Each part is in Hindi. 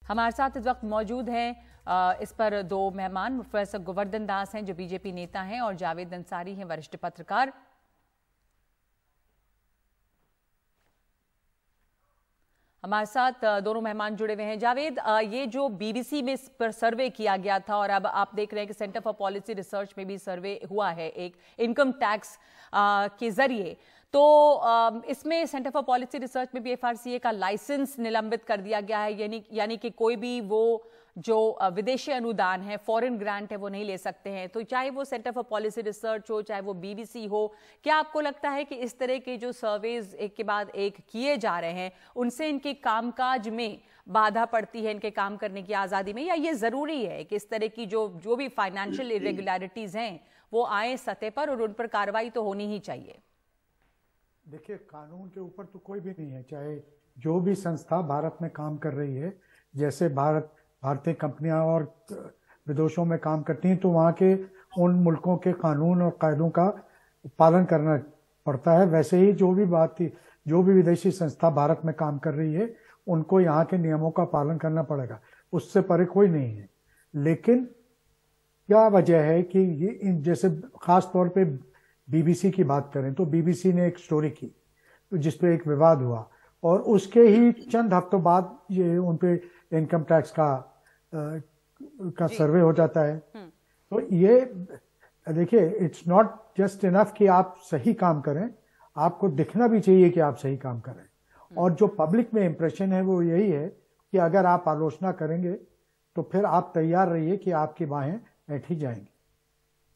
हमारे साथ इस वक्त मौजूद हैं इस पर दो मेहमान। प्रोफेसर गोवर्धन दास हैं जो बीजेपी नेता हैं और जावेद अंसारी हैं वरिष्ठ पत्रकार। हमारे साथ दोनों मेहमान जुड़े हुए हैं। जावेद, ये जो बीबीसी में इस पर सर्वे किया गया था और अब आप देख रहे हैं कि सेंटर फॉर पॉलिसी रिसर्च में भी सर्वे हुआ है एक इनकम टैक्स के जरिए, तो इसमें सेंटर फॉर पॉलिसी रिसर्च में भी एफआरसीए का लाइसेंस निलंबित कर दिया गया है, यानी कि कोई भी वो जो विदेशी अनुदान है, फॉरेन ग्रांट है, वो नहीं ले सकते हैं। तो चाहे वो सेंटर फॉर पॉलिसी रिसर्च हो, चाहे वो बीबीसी हो, क्या आपको लगता है कि इस तरह के जो सर्वेज एक के बाद एक किए जा रहे हैं उनसे इनके कामकाज में बाधा पड़ती है, इनके काम करने की आज़ादी में, या ये ज़रूरी है कि इस तरह की जो भी फाइनेंशियल इरेगुलरिटीज़ हैं वो आए सतह पर और उन पर कार्रवाई तो होनी ही चाहिए? देखिए, कानून के ऊपर तो कोई भी नहीं है। चाहे जो भी संस्था भारत में काम कर रही है, जैसे भारतीय कंपनियां और विदेशों में काम करती हैं, तो वहाँ के उन मुल्कों के कानून और कायदों का पालन करना पड़ता है। वैसे ही जो भी विदेशी संस्था भारत में काम कर रही है, उनको यहाँ के नियमों का पालन करना पड़ेगा, उससे परे कोई नहीं है। लेकिन क्या वजह है कि ये जैसे खास तौर पे बीबीसी की बात करें तो बीबीसी ने एक स्टोरी की जिसपे एक विवाद हुआ और उसके ही चंद हफ्तों बाद ये उन पे इनकम टैक्स का सर्वे हो जाता है। तो ये देखिए, इट्स नॉट जस्ट इनफ कि आप सही काम करें, आपको दिखना भी चाहिए कि आप सही काम करें। और जो पब्लिक में इंप्रेशन है वो यही है कि अगर आप आलोचना करेंगे तो फिर आप तैयार रहिए कि आपकी बाहें ऐंठी जाएंगी।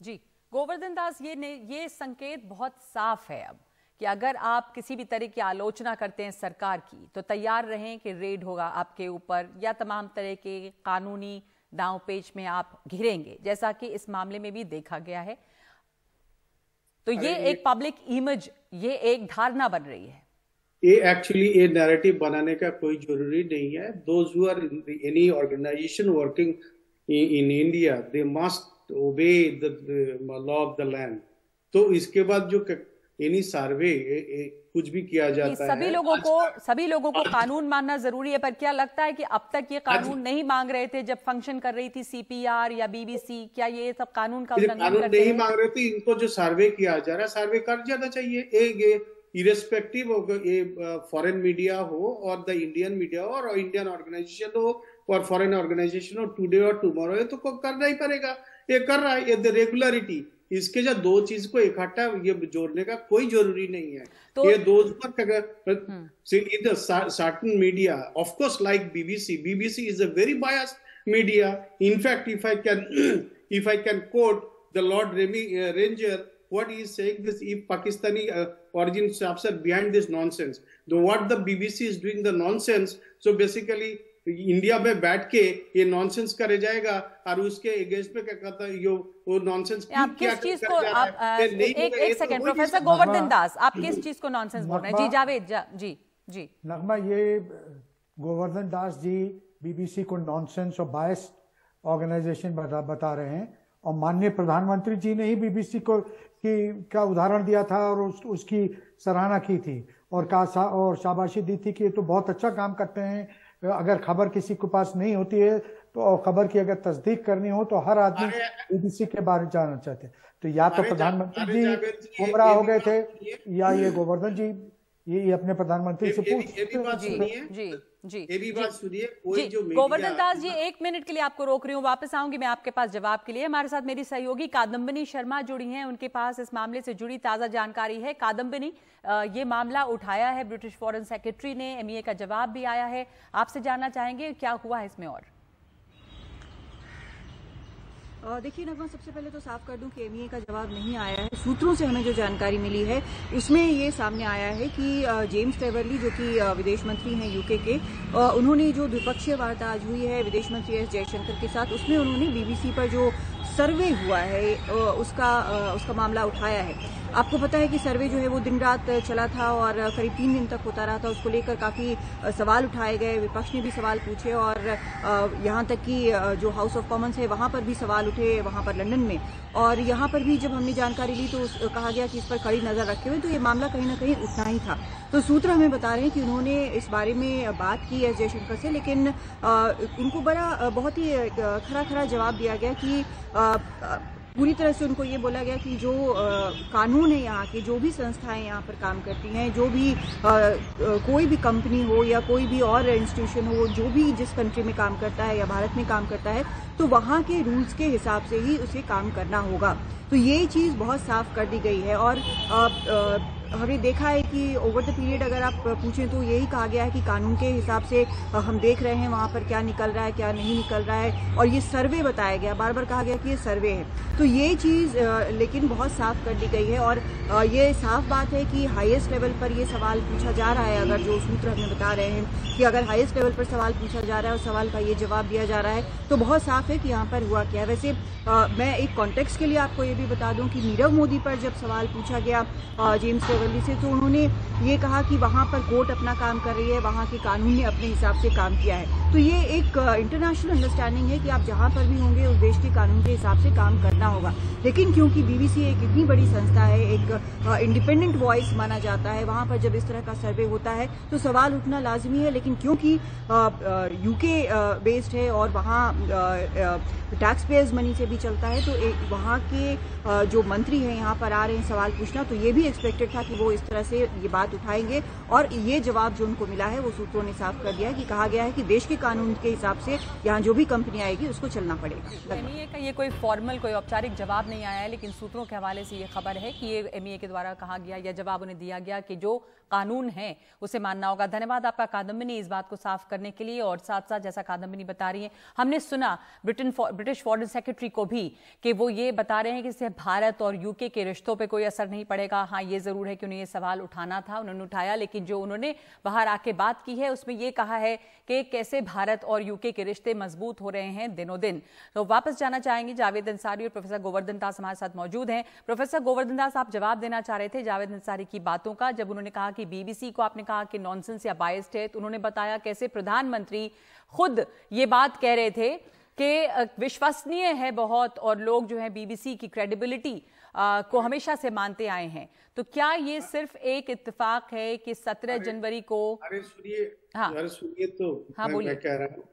जी गोवर्धन दास, ये संकेत बहुत साफ है अब कि अगर आप किसी भी तरह की आलोचना करते हैं सरकार की तो तैयार रहें कि रेड होगा आपके ऊपर या तमाम तरह के कानूनी दांव पेच में आप घिरेंगे, जैसा कि इस मामले में भी देखा गया है। तो ये एक पब्लिक इमेज, ये एक धारणा बन रही है। ये एक्चुअली ये नैरेटिव बनाने का कोई जरूरी नहीं है। Those who are any organisation working in India, they must obey the law of the land. तो इसके बाद जो एनी सर्वे कुछ भी किया जाता है, सभी लोगों को कानून मानना जरूरी है। पर क्या लगता है कि अब तक ये कानून नहीं मांग रहे थे जब फंक्शन कर रही थी सीपीआर या बीबीसी? क्या ये सब कानून का कानून नहीं मांग रहे थे? इनको जो सर्वे किया जा रहा है, सर्वे कर जाना चाहिए। इरेस्पेक्टिव हो, ये फॉरेन मीडिया हो और द इंडियन मीडिया हो और इंडियन ऑर्गेनाइजेशन हो और फॉरेन ऑर्गेनाइजेशन हो, टुडे और टुमारो, ये तो करना ही पड़ेगा। ये कर रहा है, ये द रेगुलरिटी। इसके जो दो चीज को इकट्ठा ये जोड़ने का कोई जरूरी नहीं है। तो ये दो certain media, of course, like BBC is a very biased media. In fact, if I can quote the Lord Ranger, what he is saying is, if Pakistani origin staffs are behind this nonsense, what the BBC is doing the nonsense, so basically India में बैठ के ये नॉनसेंस करे जाएगा और उसके अगेंस्ट में क्या कहता है वो नॉनसेंस। आप किस चीज को एक सेकंड प्रोफेसर गोवर्धन दास, आप किस चीज को नॉनसेंस बोल रहे हैं? जी जावेद, जी नगमा, ये गोवर्धन दास जी बीबीसी को नॉनसेंस और बायस्ड ऑर्गेनाइजेशन बता रहे हैं और माननीय प्रधानमंत्री जी ने ही बीबीसी का उदाहरण दिया था और उसकी सराहना की थी और शाबाशी दी थी कि ये तो बहुत अच्छा काम करते हैं। अगर खबर किसी के पास नहीं होती है तो खबर की अगर तस्दीक करनी हो तो हर आदमी बीबीसी के बारे में जानना चाहते हैं। तो या तो प्रधानमंत्री जी गुमराह हो गए थे या ये गोवर्धन जी ये अपने प्रधानमंत्री से गोवर्धन दास जी, 1 मिनट के लिए आपको रोक रही हूँ, वापस आऊंगी मैं आपके पास जवाब के लिए। हमारे साथ मेरी सहयोगी कादम्बिनी शर्मा जुड़ी हैं, उनके पास इस मामले से जुड़ी ताजा जानकारी है। कादम्बिनी, ये मामला उठाया है ब्रिटिश फॉरेन सेक्रेटरी ने, एमईए का जवाब भी आया है, आपसे जानना चाहेंगे क्या हुआ है इसमें? और देखिए नगमा, सबसे पहले तो साफ कर दूं कि एमईए का जवाब नहीं आया है। सूत्रों से हमें जो जानकारी मिली है उसमें ये सामने आया है कि जेम्स क्लेवर्ली, जो कि विदेश मंत्री हैं यूके के, उन्होंने जो द्विपक्षीय वार्ता आज हुई है विदेश मंत्री एस जयशंकर के साथ, उसमें उन्होंने बीबीसी पर जो सर्वे हुआ है उसका मामला उठाया है। आपको पता है कि सर्वे जो है वो दिन रात चला था और करीब 3 दिन तक होता रहा था। उसको लेकर काफी सवाल उठाए गए, विपक्ष ने भी सवाल पूछे और यहाँ तक कि जो हाउस ऑफ कॉमन्स है वहां पर भी सवाल उठे, वहां पर लंदन में। और यहाँ पर भी जब हमने जानकारी ली तो कहा गया कि इस पर कड़ी नजर रखे हुए, तो ये मामला कहीं ना कहीं उठना ही था। तो सूत्र हमें बता रहे हैं कि उन्होंने इस बारे में बात की है जयशंकर से, लेकिन उनको बहुत ही खरा जवाब दिया गया कि पूरी तरह से उनको ये बोला गया कि जो कानून है यहाँ के, जो भी संस्थाएं यहाँ पर काम करती हैं, जो भी कोई भी कंपनी हो या कोई भी और इंस्टीट्यूशन हो, जो भी जिस कंट्री में काम करता है या भारत में काम करता है, तो वहाँ के रूल्स के हिसाब से ही उसे काम करना होगा। तो ये चीज़ बहुत साफ कर दी गई है। और हमने देखा है कि ओवर द पीरियड अगर आप पूछें तो यही कहा गया है कि कानून के हिसाब से हम देख रहे हैं वहाँ पर क्या निकल रहा है, क्या नहीं निकल रहा है। और ये सर्वे बताया गया, बार बार कहा गया कि ये सर्वे है। तो ये चीज़ लेकिन बहुत साफ कर दी गई है। और ये साफ बात है कि हाईएस्ट लेवल पर ये सवाल पूछा जा रहा है। अगर जो सूत्र हमें बता रहे हैं कि अगर हाईएस्ट लेवल पर सवाल पूछा जा रहा है और सवाल का ये जवाब दिया जा रहा है, तो बहुत साफ है कि यहाँ पर हुआ क्या है। वैसे मैं एक कॉन्टेक्स्ट के लिए आपको ये भी बता दूं कि नीरव मोदी पर जब सवाल पूछा गया जेम्स ट्रेवली से, तो उन्होंने ये कहा कि वहाँ पर कोर्ट अपना काम कर रही है, वहाँ के कानून ने अपने हिसाब से काम किया है। तो ये एक इंटरनेशनल अंडरस्टैंडिंग है कि आप जहाँ पर भी होंगे उस देश के कानून के हिसाब से काम करना होगा। लेकिन क्योंकि बीबीसी एक इतनी बड़ी संस्था है, एक इंडिपेंडेंट वॉइस माना जाता है, वहाँ पर जब इस तरह का सर्वे होता है तो सवाल उठना लाजमी है। लेकिन क्योंकि यूके बेस्ड है और वहाँ टैक्स पेयर्स मनी से भी चलता है, तो वहाँ के जो मंत्री हैं यहाँ पर आ रहे हैं सवाल पूछना, तो ये भी एक्सपेक्टेड था कि वो इस तरह से ये बात उठाएंगे। और ये जवाब जो उनको मिला है वो सूत्रों ने साफ कर दिया है कि कहा गया है कि देश के कानून के हिसाब से यहाँ जो भी कंपनी आएगी उसको चलना पड़ेगा। एमईए का ये कोई फॉर्मल, कोई औपचारिक जवाब नहीं आया है, लेकिन सूत्रों के हवाले से ये खबर है कि ये एमईए के द्वारा कहा गया या जवाब उन्हें दिया गया कि जो कानून है उसे मानना होगा। धन्यवाद आपका कादम्बिनी इस बात को साफ करने के लिए। और साथ साथ जैसा कादम्बिनी बता रही है, हमने सुना ब्रिटिश फॉरेन सेक्रेटरी को भी कि वो ये बता रहे हैं कि इससे भारत और यूके के रिश्तों पे कोई असर नहीं पड़ेगा। हाँ, ये जरूर है कि उन्हें ये सवाल उठाना था, उन्होंने उठाया, लेकिन जो उन्होंने बाहर आके बात की है उसमें ये कहा है कि कैसे भारत और यूके के रिश्ते मजबूत हो रहे हैं दिनों दिन। तो वापस जाना चाहेंगे जावेद अंसारी और प्रोफेसर गोवर्धन दास हमारे साथ मौजूद हैं। प्रोफेसर गोवर्धन दास, आप जवाब देना चाह रहे थे जावेद अंसारी की बातों का, जब उन्होंने कहा कि बीबीसी को आपने कहा कि नॉनसेंस या बायस्ड है, तो उन्होंने बताया कैसे प्रधानमंत्री खुद ये बात कह रहे थे कि विश्वसनीय है बहुत और लोग जो है बीबीसी की क्रेडिबिलिटी को हमेशा से मानते आए हैं। तो क्या ये सिर्फ एक इत्तेफाक है कि 17 जनवरी को? अरे सुनिए, हाँ सुनिए, तो हाँ, मैं कह रहा हूँ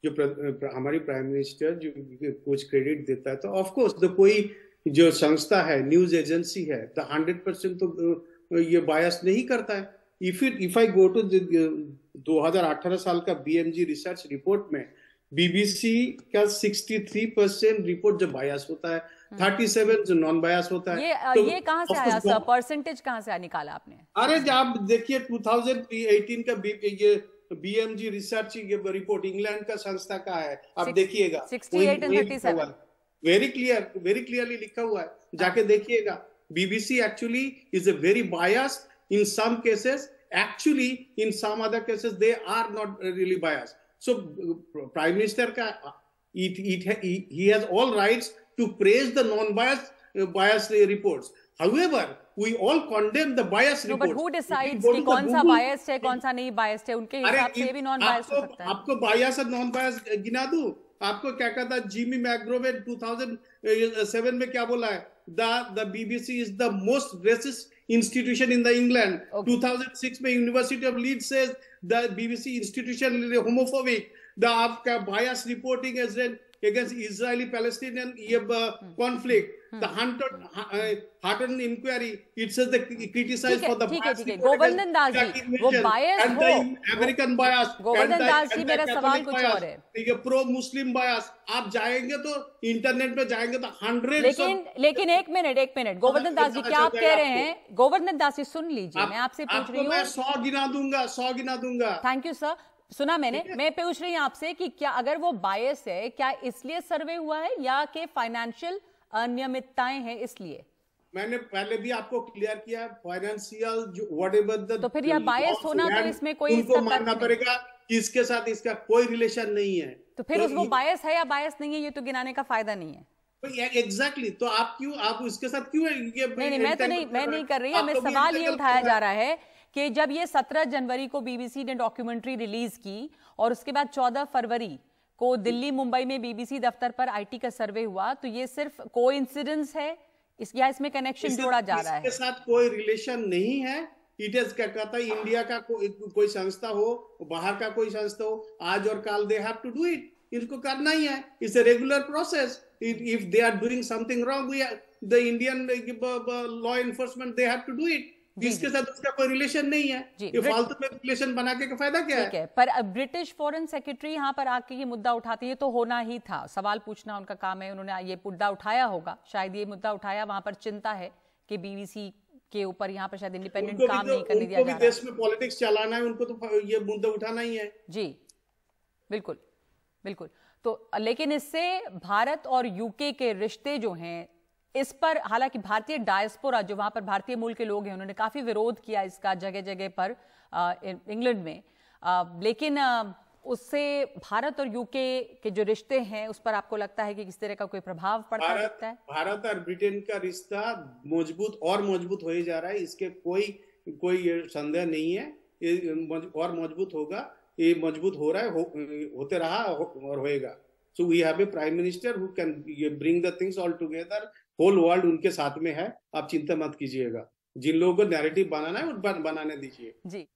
जो हमारी प्राइम मिनिस्टर जो कुछ क्रेडिट देता है, तो ऑफ कोर्स तो कोई जो संस्था है, न्यूज एजेंसी है, तो 100% तो ये बायस नहीं करता है। इफ आई गो टू 2018 साल का बीएमजी रिसर्च रिपोर्ट में बीबीसी का 63% रिपोर्ट जो बायस होता है, 37 जो नॉन बायस होता है। ये कहां से आया सर? परसेंटेज कहां से निकाला आपने? अरे आप देखिए 2018 का ये बीएमजी रिसर्च रिपोर्ट इंग्लैंड का संस्था का है, आप देखिएगा 68 and 37 वेरी क्लियरली लिखा हुआ है, जाके देखिएगा। BBC actually is a very biased in some cases, actually in some other cases they are not really biased. So prime minister ka he has all rights to praise the biased reports. However, we all condemn the biased reports. But who decides कि कौन सा biased है, कौन सा नहीं biased है? उनके हिसाब से भी non biased हो सकता है। आपको biased और non biased गिना दूं? आपको क्या कहता है जिमी मैग्रो में 2007 में क्या बोला है? The BBC is the most racist institution in the England. Okay. 2006 में University of Leeds says the BBC institution is homophobic. The आपका bias reporting against Israeli-Palestinian conflict. The Hutton inquiry, it says the criticized for the bias. Govardhan Das ji, वो bias हो, American bias, गोवर्धन दास जी, मेरा सवाल कुछ और है। ये प्रो मुस्लिम बायस, आप जाएंगे तो इंटरनेट पे जाएंगे तो 100। लेकिन एक मिनट गोवर्धन दास जी, क्या आप कह रहे हैं? गोवर्धन दास जी सुन लीजिए, मैं आपसे पूछ रही हूँ। मैं 100 गिना दूंगा। थैंक यू सर, सुना मैंने। मैं पूछ रही हूँ आपसे कि क्या अगर वो बायस है, क्या इसलिए सर्वे हुआ है या कि फाइनेंशियल अनियमितताएं हैं इसलिए? मैंने पहले भी आपको क्लियर किया, फाइनेंशियल जो व्हाटएवर तो फिर यह बायस होना तो इसमें कोई उनको मानना पड़ेगा कि इसके साथ इसका कोई रिलेशन नहीं है। तो फिर वो बायस है या बायस नहीं है, ये तो गिनाने का फायदा नहीं है। एग्जैक्टली तो आप उसके साथ क्यों ये नहीं, मैं नहीं कर रही। हमें सवाल ये उठाया जा रहा है कि जब ये 17 जनवरी को बीबीसी ने डॉक्यूमेंट्री रिलीज की और उसके बाद 14 फरवरी को दिल्ली मुंबई में बीबीसी दफ्तर पर आईटी का सर्वे हुआ, तो ये सिर्फ कोइंसिडेंस है या इसमें कनेक्शन जोड़ा जा रहा है? इसके साथ कोई रिलेशन नहीं है। इट इज क्या कहता है, इंडिया का कोई संस्था हो, बाहर का कोई संस्था हो, आज और कल they have to do it, इनको करना ही है। It's a regular process. If they are doing something wrong, the Indian law enforcement they have to do it. इसके साथ उसका कोई रिलेशन नहीं है। ये फालतू में रिलेशन बना के फायदा क्या है? ठीक है, पर ब्रिटिश फॉरेन सेक्रेटरी यहाँ पर आके ये मुद्दा उठाते हैं, तो होना ही था, सवाल पूछना उनका काम है, उन्होंने ये मुद्दा उठाया होगा, शायद ये मुद्दा उठाया, वहां पर चिंता है कि बीबीसी के ऊपर यहाँ पर शायद इंडिपेंडेंट काम नहीं करने दिया जा रहा है। देश में पॉलिटिक्स चलाना है, उनको तो ये मुद्दा उठाना ही है। जी बिल्कुल बिल्कुल। तो लेकिन इससे भारत और यूके के रिश्ते जो हैं, इस पर हालांकि भारतीय डायस्पोरा जो वहां पर भारतीय मूल के लोग हैं, उन्होंने काफी विरोध किया इसका जगह जगह पर इंग्लैंड में, लेकिन उससे भारत और यूके के जो रिश्ते हैं उस पर आपको लगता है कि किस तरह का कोई प्रभाव पड़ता सकता है? भारत और ब्रिटेन का रिश्ता मजबूत हो ही जा रहा है, इसके कोई संदेह नहीं है। ये और मजबूत होगा, ये मजबूत हो रहा है, होते रहा और होएगा। So we have a prime minister who can bring the things all together. Whole world उनके साथ में है, आप चिंता मत कीजिएगा। जिन लोगों को नैरेटिव बनाना है वो बनाने दीजिए। जी।